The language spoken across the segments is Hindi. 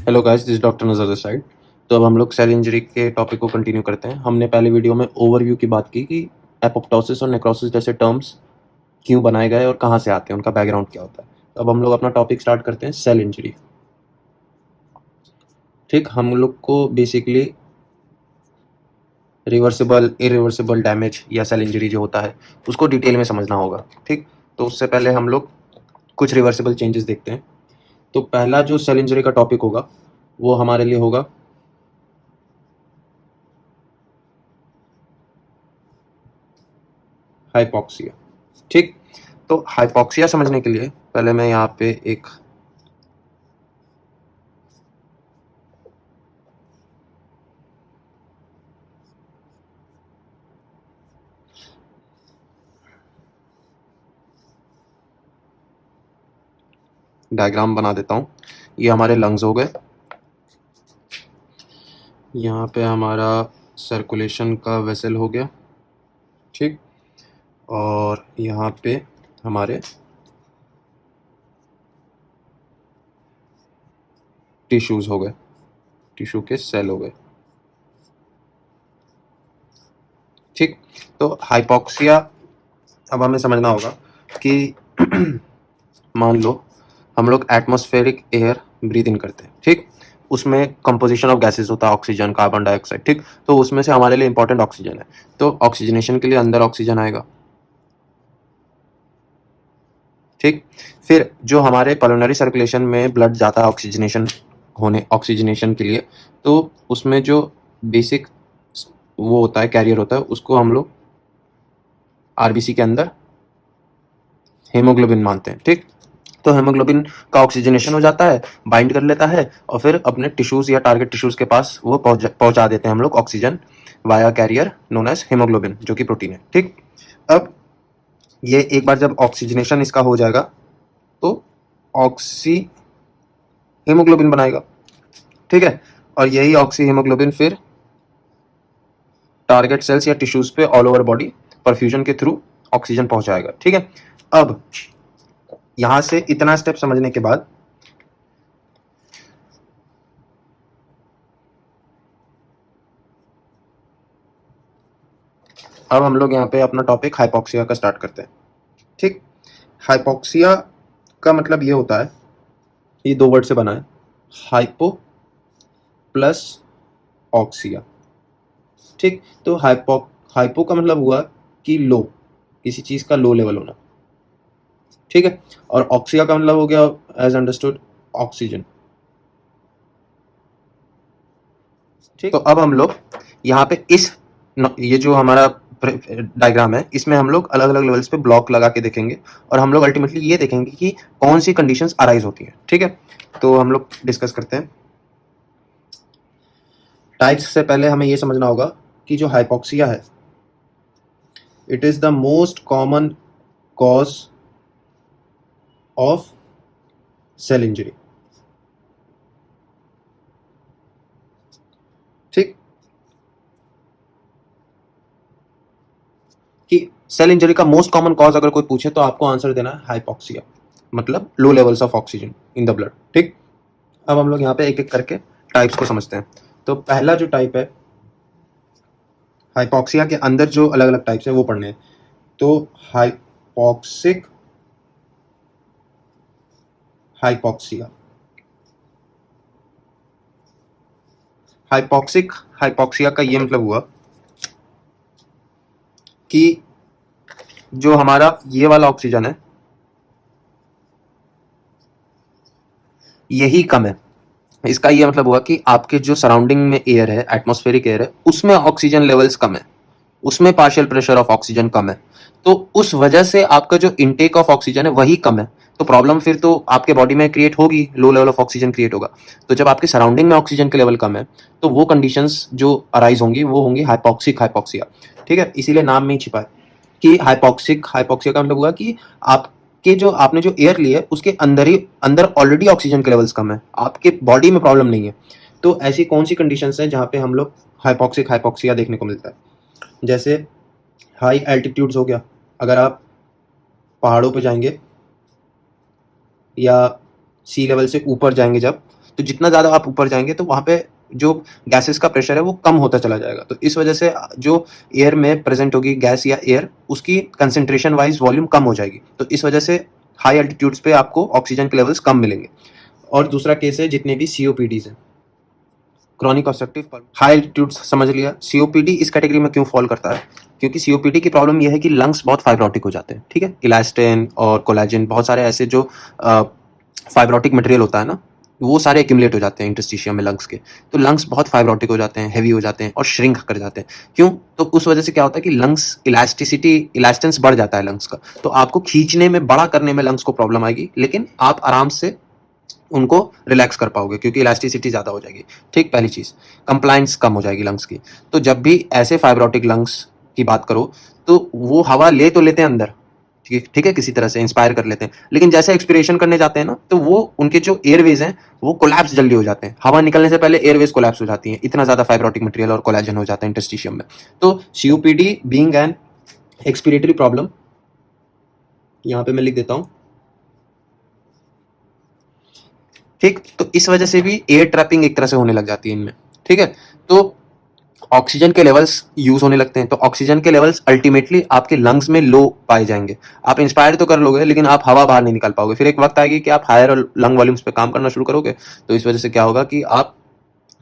Hello guys, this is doctor नज़र दिस साइड। तो अब हम लोग सेल इंजरी के टॉपिक को कंटिन्यू करते हैं। हमने पहले वीडियो में ओवरव्यू की बात की कि एपोप्टोसिस और नेक्रोसिस जैसे टर्म्स क्यों बनाए गए और कहाँ से आते हैं, उनका बैकग्राउंड क्या होता है। तो अब हम लोग अपना टॉपिक स्टार्ट करते हैं, सेल इंजरी। ठीक, हम लोग को बेसिकली रिवर्सिबल, इरिवर्सिबल डैमेज या सेल इंजरी जो होता है उसको डिटेल में समझना होगा। ठीक, तो उससे पहले हम लोग कुछ रिवर्सिबल चेंजेस देखते हैं। तो पहला जो सेल इंजरी का टॉपिक होगा वो हमारे लिए होगा हाइपॉक्सिया। ठीक, तो हाइपॉक्सिया समझने के लिए पहले मैं यहाँ पे एक डायग्राम बना देता हूँ। ये हमारे लंग्स हो गए, यहाँ पे हमारा सर्कुलेशन का वेसल हो गया। ठीक, और यहाँ पे हमारे टिश्यूज हो गए, टिश्यू के सेल हो गए। ठीक, तो हाइपॉक्सिया अब हमें समझना होगा कि मान लो हम लोग एटमॉस्फेरिक एयर ब्रीथ इन करते हैं। ठीक, उसमें कंपोजिशन ऑफ गैसेस होता है, ऑक्सीजन, कार्बन डाइऑक्साइड। ठीक, तो उसमें से हमारे लिए इंपॉर्टेंट ऑक्सीजन है। तो ऑक्सीजनेशन के लिए अंदर ऑक्सीजन आएगा। ठीक, फिर जो हमारे पल्मोनरी सर्कुलेशन में ब्लड जाता है ऑक्सीजनेशन के लिए, तो उसमें जो बेसिक वो होता है, कैरियर होता है, उसको हम लोग आरबीसी के अंदर हेमोग्लोबिन मानते हैं। ठीक, तो हेमोग्लोबिन का ऑक्सीजनेशन हो जाता है, बाइंड कर लेता है और फिर अपने टिश्यूज या टारगेट टिश्यूज के पास वो पहुंचा देते हैं हम लोग oxygen via carrier known as haemoglobin, जो कि प्रोटीन है। ठीक, अब ये एक बार जब ऑक्सीजनेशन इसका हो जाएगा तो ऑक्सी हीमोग्लोबिन बनाएगा। ठीक है, और यही ऑक्सी हीमोग्लोबिन फिर टारगेट सेल्स या टिश्यूज पे ऑल ओवर बॉडी परफ्यूजन के थ्रू ऑक्सीजन पहुंचाएगा। ठीक है, अब यहां से इतना स्टेप समझने के बाद अब हम लोग यहाँ पे अपना टॉपिक हाइपॉक्सिया का स्टार्ट करते हैं। ठीक, हाइपॉक्सिया का मतलब ये होता है, ये दो वर्ड से बना है, हाइपो प्लस ऑक्सिया। ठीक, तो हाइपो का मतलब हुआ कि लो, किसी चीज का लो लेवल होना। ठीक है, और ऑक्सिया का मतलब हो गया एज अंडरस्टूड ऑक्सीजन। ठीक, तो अब हम लोग यहाँ पे ये जो हमारा डायग्राम है, इसमें हम लोग अलग अलग लेवल्स पे ब्लॉक लगा के देखेंगे और हम लोग अल्टीमेटली ये देखेंगे कि कौन सी कंडीशंस अराइज होती हैं। ठीक है, तो हम लोग डिस्कस करते हैं। टाइप्स से पहले हमें ये समझना होगा कि जो हाइपॉक्सिया है, it is the most common cause of cell injury. ठीक, कि सेल इंजरी का मोस्ट कॉमन कॉज अगर कोई पूछे तो आपको आंसर देना है हाइपॉक्सिया, मतलब low levels of oxygen in the blood. ठीक, अब हम लोग यहाँ पे एक एक करके टाइप्स को समझते हैं। तो पहला जो टाइप है हाइपॉक्सिया के अंदर, जो अलग अलग टाइप्स है वो पढ़ने हैं। तो हाइपॉक्सिक हाइपॉक्सिया, हाइपॉक्सिक हाइपॉक्सिया का ये मतलब हुआ कि जो हमारा ये वाला ऑक्सीजन है यही कम है। इसका ये मतलब हुआ कि आपके जो सराउंडिंग में एयर है, एटमॉस्फेरिक एयर है, उसमें ऑक्सीजन लेवल्स कम है, उसमें पार्शियल प्रेशर ऑफ ऑक्सीजन कम है। तो उस वजह से आपका जो इनटेक ऑफ ऑक्सीजन है वही कम है। तो प्रॉब्लम फिर तो आपके बॉडी में क्रिएट होगी, लो लेवल ऑफ ऑक्सीजन क्रिएट होगा। तो जब आपके सराउंडिंग में ऑक्सीजन के लेवल कम है तो वो कंडीशंस जो अराइज होंगी वो होंगी हाइपॉक्सिक हाइपॉक्सिया। ठीक है, इसीलिए नाम में ही छिपा है कि हाइपॉक्सिक हाइपॉक्सिया का मतलब हुआ कि आपके जो आपने जो एयर ली है उसके अंदर ऑलरेडी ऑक्सीजन के लेवल्स कम है, आपके बॉडी में प्रॉब्लम नहीं है। तो ऐसी कौन सी कंडीशंस हैं जहाँ पे हम लोग हाइपॉक्सिक हाइपॉक्सिया देखने को मिलता है? जैसे हाई एल्टीट्यूड्स हो गया, अगर आप पहाड़ों पे जाएंगे या सी लेवल से ऊपर जाएंगे जब, तो जितना ज़्यादा आप ऊपर जाएंगे तो वहाँ पे जो गैसेस का प्रेशर है वो कम होता चला जाएगा। तो इस वजह से जो एयर में प्रेजेंट होगी गैस या एयर, उसकी कंसेंट्रेशन वाइज वॉल्यूम कम हो जाएगी। तो इस वजह से हाई एल्टीट्यूड्स पे आपको ऑक्सीजन के लेवल्स कम मिलेंगे। और दूसरा केस है जितने भी सीओपीडीज हैं, क्रॉनिक ऑब्स्ट्रक्टिव हाई एल्टीट्यूड्स, समझ लिया। सीओपीडी इस कैटेगरी में क्यों फॉल करता है? क्योंकि सीओपीडी की प्रॉब्लम यह है कि लंग्स बहुत फाइब्रोटिक हो जाते हैं, ठीक है। इलास्टिन और कोलेजन, बहुत सारे ऐसे जो फाइब्रोटिक मटेरियल होता है ना, वो सारे एक्यूमुलेट हो जाते हैं इंटरस्टिशियम में लंग्स के। तो लंग्स बहुत फाइब्रोटिक हो जाते हैं, हैवी हो जाते हैं और श्रिंक कर जाते हैं। क्यों? तो उस वजह से क्या होता है कि लंग्स इलास्टिसिटी, इलास्टेंस बढ़ जाता है लंग्स का, तो आपको खींचने में, बड़ा करने में लंग्स को प्रॉब्लम आएगी, लेकिन आप आराम से उनको रिलैक्स कर पाओगे क्योंकि इलास्टिसिटी ज़्यादा हो जाएगी। ठीक, पहली चीज़, कंप्लायंस कम हो जाएगी लंग्स की। तो जब भी ऐसे फाइब्रोटिक लंग्स की बात करो तो वो हवा ले तो लेते हैं अंदर, ठीक है, किसी तरह से इंस्पायर कर लेते हैं, लेकिन जैसे एक्सपिरेशन करने जाते हैं ना, तो वो उनके जो एयरवेज हैं वो कोलैप्स जल्दी हो जाते हैं। हवा निकलने से पहले एयरवेज कोलैप्स हो जाती हैं, इतना ज़्यादा फाइब्रोटिक मटेरियल और कोलेजन हो जाता है इंटरस्टिशियम में। तो COPD being an expiratory problem, यहाँ पे मैं लिख देता हूँ, ठीक। तो इस वजह से भी एयर ट्रैपिंग एक तरह से होने लग जाती है इनमें, ठीक है। तो ऑक्सीजन के लेवल्स यूज होने लगते हैं, तो ऑक्सीजन के लेवल्स अल्टीमेटली आपके लंग्स में लो पाए जाएंगे। आप इंस्पायर तो कर लोगे लेकिन आप हवा बाहर नहीं निकाल पाओगे। फिर एक वक्त आएगी कि आप हायर लंग वॉल्यूम्स पे काम करना शुरू करोगे, तो इस वजह से क्या होगा कि आप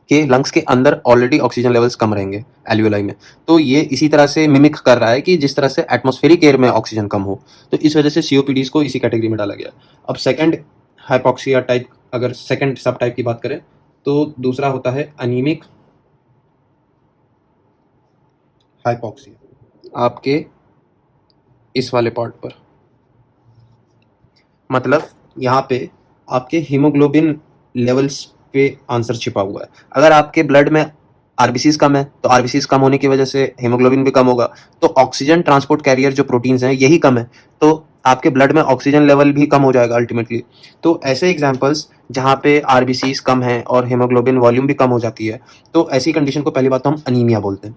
के लंग्स के अंदर ऑलरेडी ऑक्सीजन लेवल्स कम रहेंगे एल्वियोलाई में। तो ये इसी तरह से मिमिक कर रहा है कि जिस तरह से एटमॉस्फेरिक एयर में ऑक्सीजन कम हो, तो इस वजह से सीओपीडीज को इसी कैटेगरी में डाला गया। अब सेकंड हाइपोक्सिया टाइप, अगर सेकंड सब टाइप की बात करें तो दूसरा होता है अनीमिक हाइपोक्सिया। आपके इस वाले पार्ट पर, मतलब यहाँ पे आपके हीमोग्लोबिन लेवल्स पे आंसर छिपा हुआ है। अगर आपके ब्लड में आरबीसीज कम है तो आरबीसीज कम होने की वजह से हीमोग्लोबिन भी कम होगा। तो ऑक्सीजन ट्रांसपोर्ट कैरियर जो प्रोटीन्स हैं यही कम है, तो आपके ब्लड में ऑक्सीजन लेवल भी कम हो जाएगा अल्टीमेटली। तो ऐसे एग्जांपल्स जहाँ पे आरबीसीज कम है और हीमोग्लोबिन वॉल्यूम भी कम हो जाती है, तो ऐसी कंडीशन को पहली बात तो हम अनीमिया बोलते हैं।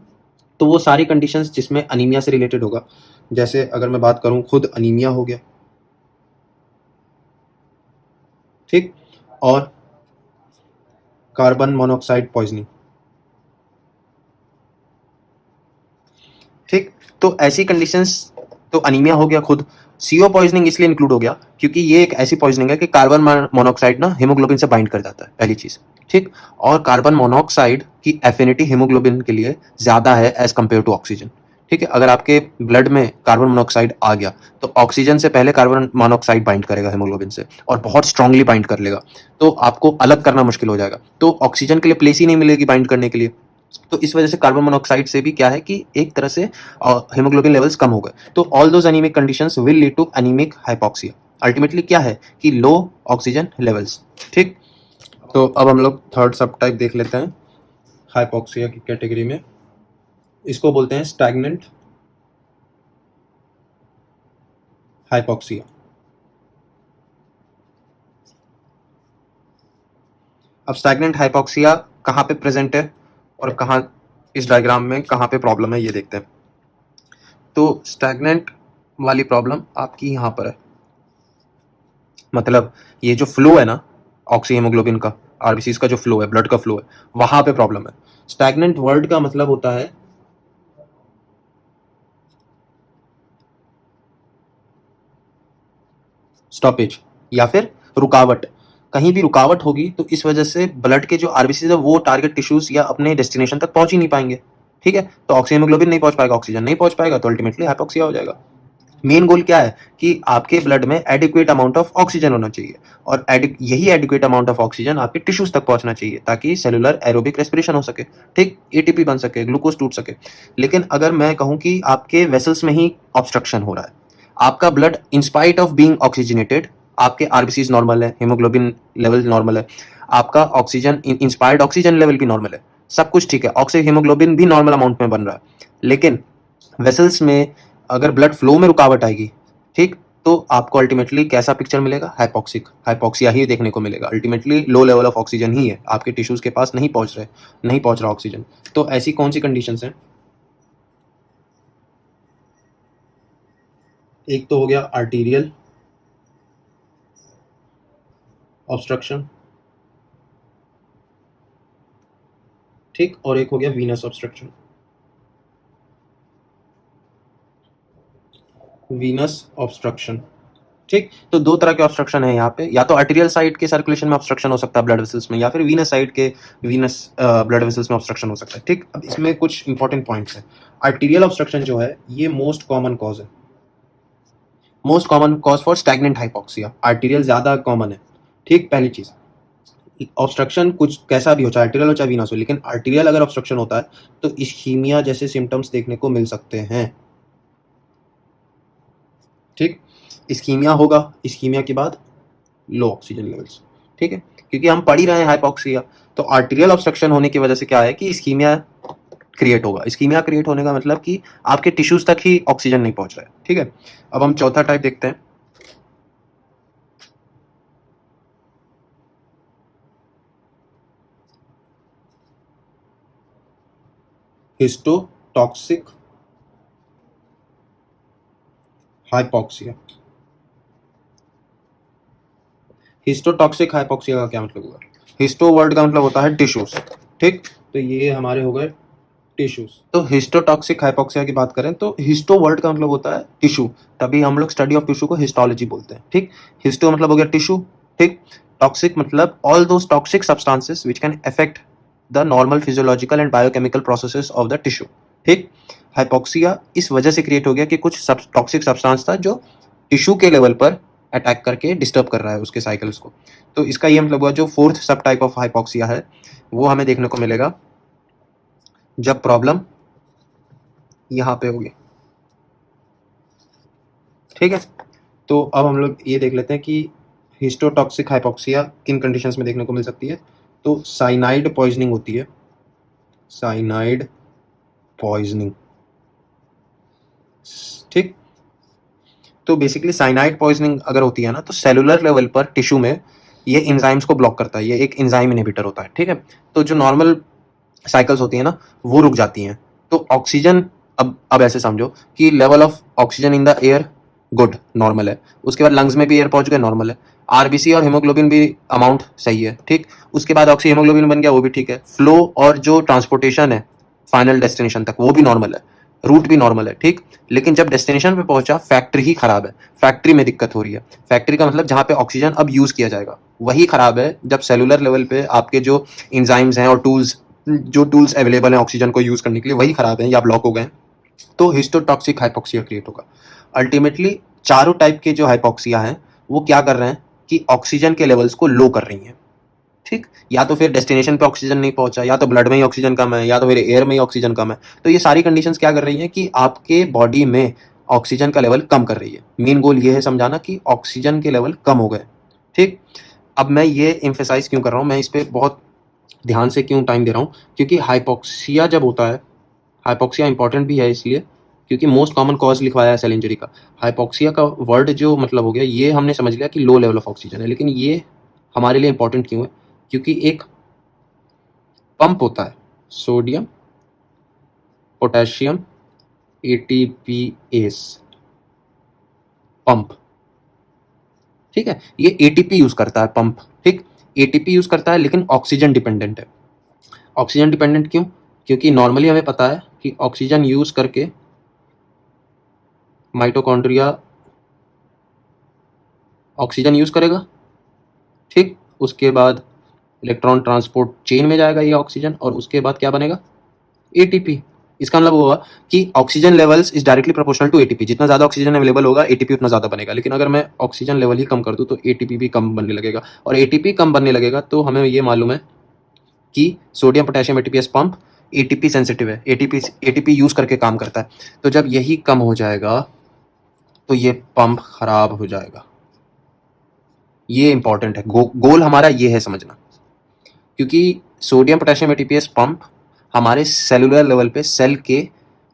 तो वो सारी कंडीशंस जिसमें अनीमिया से रिलेटेड होगा, जैसे अगर मैं बात करूँ, खुद अनीमिया हो गया, ठीक, और कार्बन मोनोऑक्साइड पॉइजनिंग, ठीक। तो ऐसी कंडीशंस, तो अनीमिया हो गया खुद। सीओ पॉइजनिंग इसलिए इंक्लूड हो गया क्योंकि ये एक ऐसी पॉइजनिंग है कि कार्बन मोनोऑक्साइड ना हीमोग्लोबिन से बाइंड कर जाता है, पहली चीज, ठीक। और कार्बन मोनोऑक्साइड की एफिनिटी हीमोग्लोबिन के लिए ज्यादा है एज कंपेयर टू ऑक्सीजन, ठीक है। अगर आपके ब्लड में कार्बन मोनोऑक्साइड आ गया तो ऑक्सीजन से पहले कार्बन मोनोऑक्साइड बाइंड करेगा हीमोग्लोबिन से, और बहुत स्ट्रांगली बाइंड कर लेगा, तो आपको अलग करना मुश्किल हो जाएगा, तो ऑक्सीजन के लिए प्लेस ही नहीं मिलेगी बाइंड करने के लिए। तो इस वजह से कार्बन मोनोऑक्साइड से भी क्या है कि एक तरह से हीमोग्लोबिन लेवल्स कम हो गए। तो all those anaemic conditions will lead to anaemic hypoxia. Ultimately क्या है कि लो ऑक्सीजन लेवल्स, ठीक। तो अब हम लोग थर्ड सब टाइप देख लेते हैं हाइपोक्सिया की कैटेगरी में। इसको बोलते हैं स्टैग्नेंट हाइपोक्सिया। अब स्टैग्नेंट हाइपोक्सिया कहाँ पे प्रेजेंट है और कहाँ, इस डायग्राम में कहाँ पे प्रॉब्लम है ये देखते हैं। तो स्टैग्नेंट वाली प्रॉब्लम आपकी यहाँ पर है, मतलब ये जो फ्लो है ना ऑक्सी हीमोग्लोबिन का, आरबीसीज का जो फ्लो है, ब्लड का फ्लो है, वहां पे प्रॉब्लम है। स्टैग्नेंट वर्ड का मतलब होता है स्टॉपेज या फिर रुकावट। कहीं भी रुकावट होगी तो इस वजह से ब्लड के जो आरबीसीज है वो टारगेट टिश्यूज या अपने डेस्टिनेशन तक पहुंच ही नहीं पाएंगे, ठीक है। तो ऑक्सी हीमोग्लोबिन नहीं पहुंच पाएगा, ऑक्सीजन नहीं पहुंच पाएगा, तो अल्टीमेटली हाइपोक्सिया हो जाएगा। मेन गोल क्या है कि आपके ब्लड में एडिक्वेट अमाउंट ऑफ ऑक्सीजन होना चाहिए, और यही एडिक्वेट अमाउंट ऑफ ऑक्सीजन आपके टिश्यूज तक पहुंचना चाहिए ताकि सेलुलर एरोबिक रेस्पिरेशन हो सके, ठीक, एटीपी बन सके, ग्लूकोज टूट सके। लेकिन अगर मैं कहूं कि आपके वेसल्स में ही ऑब्स्ट्रक्शन हो रहा है, आपका blood in spite of being oxygenated, आपके आरबीसीज नॉर्मल है, हीमोग्लोबिन लेवल नॉर्मल है, आपका ऑक्सीजन इंस्पायर्ड ऑक्सीजन लेवल भी नॉर्मल है, सब कुछ ठीक है, ऑक्सी हीमोग्लोबिन भी नॉर्मल अमाउंट में बन रहा है, लेकिन वेसल्स में अगर ब्लड फ्लो में रुकावट आएगी, ठीक, तो आपको अल्टीमेटली कैसा पिक्चर मिलेगा? हाइपोक्सिक हाइपोक्सिया ही देखने को मिलेगा। Ultimately low level of oxygen ही है, आपके टिश्यूज के पास नहीं पहुंच रहा ऑक्सीजन। तो ऐसी कौन सी कंडीशंस हैं? एक तो हो गया आर्टीरियल ऑब्स्ट्रक्शन, ठीक, और एक हो गया वीनस ऑब्स्ट्रक्शन। वीनस ऑब्स्ट्रक्शन, ठीक। तो दो तरह के ऑब्स्ट्रक्शन है यहाँ पे, या तो आर्टेरियल साइड के सर्कुलेशन में ऑब्स्ट्रक्शन हो सकता है ब्लड वेसल्स में, या फिर वीनस साइड के वीनस ब्लड वेसल्स में ऑब्स्ट्रक्शन हो सकता है, ठीक। अब इसमें कुछ इंपॉर्टेंट पॉइंट्स हैं। आर्टेरियल ऑब्स्ट्रक्शन जो है ये मोस्ट कॉमन कॉज है, most common cause for stagnant hypoxia. Arterial ज्यादा कॉमन है, ठीक। पहली चीज, ऑब्स्ट्रक्शन कुछ कैसा भी हो, चाहे आर्टेरियल हो चाहे वीनस हो, लेकिन आर्टेरियल अगर ऑब्स्ट्रक्शन होता है तो इस्कीमिया जैसे सिम्टम्स देखने को मिल सकते हैं, ठीक। इस्कीमिया होगा, इस्कीमिया के बाद लो ऑक्सीजन लेवल्स, ठीक है, क्योंकि हम पढ़ ही रहे हैं हाइपोक्सिया। तो आर्टेरियल ऑब्स्ट्रक्शन होने की वजह से क्या है कि इस्कीमिया क्रिएट होगा। इस्कीमिया क्रिएट होने का मतलब कि आपके टिश्यूज तक ही ऑक्सीजन नहीं पहुंच रहा है, ठीक है। अब हम चौथा टाइप देखते हैं, हिस्टोटॉक्सिक हाइपोक्सिया। हिस्टोटॉक्सिक हाइपोक्सिया का क्या मतलब हुआ? हिस्टो वर्ड का मतलब होता है टिश्यूज, ठीक। तो ये हमारे हो गए टिश्यूज। तो हिस्टोटॉक्सिक हाइपोक्सिया की बात करें तो हिस्टो वर्ड का मतलब होता है टिश्यू, तभी हम लोग स्टडी ऑफ टिश्यू को हिस्टोलॉजी बोलते हैं, ठीक। हिस्टो मतलब हो गया टिश्यू, ठीक। टॉक्सिक मतलब all those toxic substances which can affect the normal physiological and biochemical processes of the tissue, ठीक। हाइपोक्सिया इस वजह से क्रिएट हो गया कि कुछ टॉक्सिक सब्सटेंस था जो टिश्यू के लेवल पर अटैक करके डिस्टर्ब कर रहा है उसके साइकिल्स को। तो इसका ये मतलब हुआ जो फोर्थ सब टाइप ऑफ हाइपोक्सिया है वो हमें देखने को मिलेगा जब प्रॉब्लम यहाँ पे होगी, ठीक है। तो अब हम लोग ये देख लेते हैं कि हिस्टोटॉक्सिक हाइपोक्सिया किन कंडीशंस में देखने को मिल सकती है। तो साइनाइड पॉइजनिंग होती है, साइनाइड पॉइजनिंग, ठीक। तो बेसिकली साइनाइड पॉइजनिंग अगर होती है ना तो सेलुलर लेवल पर टिश्यू में ये एंजाइम्स को ब्लॉक करता है, ये एक एंजाइम इनहिबिटर होता है, ठीक है। तो जो नॉर्मल साइकिल्स होती है ना वो रुक जाती हैं। तो ऑक्सीजन, अब ऐसे समझो कि level of oxygen in the air good, normal है, उसके बाद लंग्स में भी एयर पहुंच गया, नॉर्मल है, आरबीसी और हीमोग्लोबिन भी अमाउंट सही है, ठीक। उसके बाद ऑक्सी हीमोग्लोबिन बन गया, वो भी ठीक है, फ्लो और जो ट्रांसपोर्टेशन है फाइनल डेस्टिनेशन तक वो भी नॉर्मल है, रूट भी नॉर्मल है, ठीक। लेकिन जब डेस्टिनेशन पे पहुंचा फैक्ट्री ही खराब है, फैक्ट्री में दिक्कत हो रही है। फैक्ट्री का मतलब जहां पे ऑक्सीजन अब यूज किया जाएगा वही खराब है। जब सेलुलर लेवल पे आपके जो इंजाइम्स हैं और टूल्स, जो टूल्स अवेलेबल हैं ऑक्सीजन को यूज करने के लिए वही खराब हैं या ब्लॉक हो गए, तो हिस्टोटॉक्सिक हाइपोक्सिया क्रिएट होगा। अल्टीमेटली चारों टाइप के जो हाइपोक्सिया हैं वो क्या कर रहे हैं कि ऑक्सीजन के लेवल्स को लो कर रही हैं, ठीक। या तो फिर डेस्टिनेशन पे ऑक्सीजन नहीं पहुंचा, या तो ब्लड में ही ऑक्सीजन कम है, या तो फिर एयर में ही ऑक्सीजन कम है। तो ये सारी कंडीशंस क्या कर रही हैं कि आपके बॉडी में ऑक्सीजन का लेवल कम कर रही है। मेन गोल ये है समझाना कि ऑक्सीजन के लेवल कम हो गए, ठीक। अब मैं ये एम्फेसाइज क्यों कर रहा हूँ, मैं इस पर बहुत ध्यान से क्यों टाइम दे रहा हूँ, क्योंकि हाइपोक्सिया जब होता है, हाइपोक्सिया इंपॉर्टेंट भी है इसलिए क्योंकि मोस्ट कॉमन कॉज लिखवाया है सेल इंजरी का। हाइपोक्सिया का वर्ड जो मतलब हो गया, ये हमने समझ लिया कि लो लेवल ऑफ ऑक्सीजन है, लेकिन ये हमारे लिए इंपॉर्टेंट क्यों है, क्योंकि एक पंप होता है सोडियम पोटेशियम एटीपीएस पंप, ठीक है। ये एटीपी यूज करता है पंप, ठीक। एटीपी यूज करता है लेकिन ऑक्सीजन डिपेंडेंट है। ऑक्सीजन डिपेंडेंट क्यों? क्योंकि नॉर्मली हमें पता है कि ऑक्सीजन यूज करके माइटोकॉन्ड्रिया ऑक्सीजन यूज करेगा, ठीक। उसके बाद इलेक्ट्रॉन ट्रांसपोर्ट चेन में जाएगा ये ऑक्सीजन, और उसके बाद क्या बनेगा, एटीपी। इसका मतलब होगा कि oxygen levels is directly proportional to ATP, जितना ज्यादा ऑक्सीजन अवेलेबल होगा एटीपी उतना ज्यादा बनेगा। लेकिन अगर मैं ऑक्सीजन लेवल ही कम कर दूं तो एटीपी भी कम बनने लगेगा, और एटीपी कम बनने लगेगा तो हमें ये मालूम है कि sodium potassium ATPase pump ATP sensitive है, एटीपी यूज करके काम करता है। तो जब यही कम हो जाएगा तो ये पंप खराब हो जाएगा। ये इंपॉर्टेंट है, गोल हमारा ये है समझना, क्योंकि सोडियम पोटेशियम एटीपीएस पंप हमारे सेलुलर लेवल पे सेल के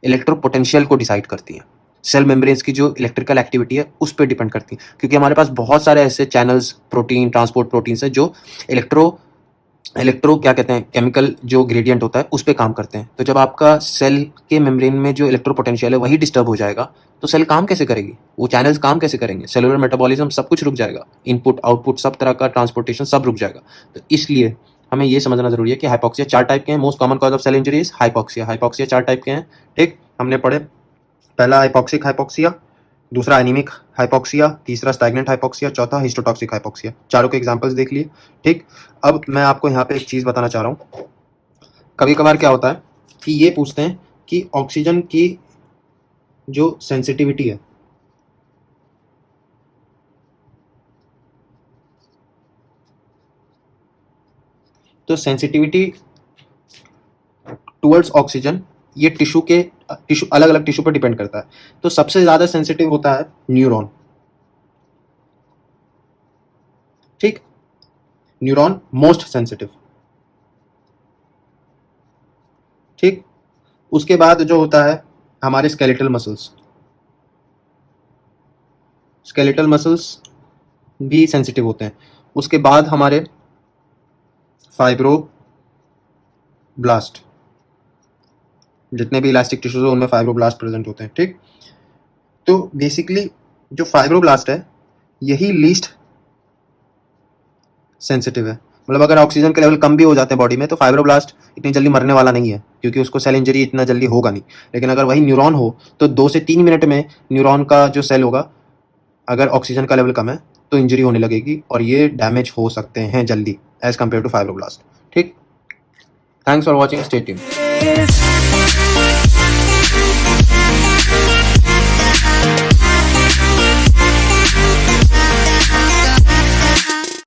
इलेक्ट्रो पोटेंशियल को डिसाइड करती है, सेल मेम्ब्रेन्स की जो इलेक्ट्रिकल एक्टिविटी है उस पर डिपेंड करती है, क्योंकि हमारे पास बहुत सारे ऐसे चैनल्स, प्रोटीन, ट्रांसपोर्ट प्रोटीन्स है जो इलेक्ट्रो क्या कहते हैं, केमिकल जो ग्रेडियंट होता है उस पर काम करते हैं। तो जब आपका सेल के मेम्ब्रेन में जो इलेक्ट्रो पोटेंशियल है वही डिस्टर्ब हो जाएगा तो सेल काम कैसे करेगी, वो चैनल्स काम कैसे करेंगे, सेलुलर मेटाबॉलिज्म सब कुछ रुक जाएगा, इनपुट आउटपुट सब तरह का ट्रांसपोर्टेशन सब रुक जाएगा। तो इसलिए हमें ये समझना जरूरी है कि हाइपॉक्सिया 4 टाइप के हैं। Most common cause of cell injury is hypoxia. Hypoxia 4 type के हैं, ठीक, हमने पढ़े। पहला हाइपॉक्सिक हाइपॉक्सिया, दूसरा एनीमिक हाइपॉक्सिया, तीसरा स्टैग्नेंट हाइपॉक्सिया, चौथा हिस्टोटॉक्सिक हाइपॉक्सिया। चारों के एग्जांपल्स देख लिए, ठीक। अब मैं आपको यहाँ पे एक चीज बताना चाह रहा हूँ। कभी कभार क्या होता है कि ये पूछते हैं कि ऑक्सीजन की जो सेंसिटिविटी है, तो सेंसिटिविटी टुवर्ड्स ऑक्सीजन ये टिश्यू अलग अलग टिश्यू पर डिपेंड करता है। तो सबसे ज्यादा सेंसिटिव होता है न्यूरॉन, ठीक, न्यूरॉन मोस्ट सेंसिटिव, ठीक। उसके बाद जो होता है हमारे स्केलेटल मसल्स, स्केलेटल मसल्स भी सेंसिटिव होते हैं। उसके बाद हमारे फाइब्रोब्लास्ट, जितने भी इलास्टिक टिश्यूज हैं उनमें फाइब्रोब्लास्ट प्रेजेंट होते हैं, ठीक। तो बेसिकली जो फाइब्रोब्लास्ट है यही लीस्ट सेंसिटिव है। मतलब अगर ऑक्सीजन के लेवल कम भी हो जाते हैं बॉडी में तो फाइब्रोब्लास्ट इतनी जल्दी मरने वाला नहीं है, क्योंकि उसको सेल इंजरी इतना जल्दी होगा नहीं। लेकिन अगर वही न्यूरॉन हो तो 2 से 3 मिनट में न्यूरॉन का जो सेल होगा, अगर ऑक्सीजन का लेवल कम है तो इंजरी होने लगेगी और ये डैमेज हो सकते हैं जल्दी एज कम्पेयर टू फाइब्रोब्लास्ट, ठीक। Thanks for watching, stay tuned.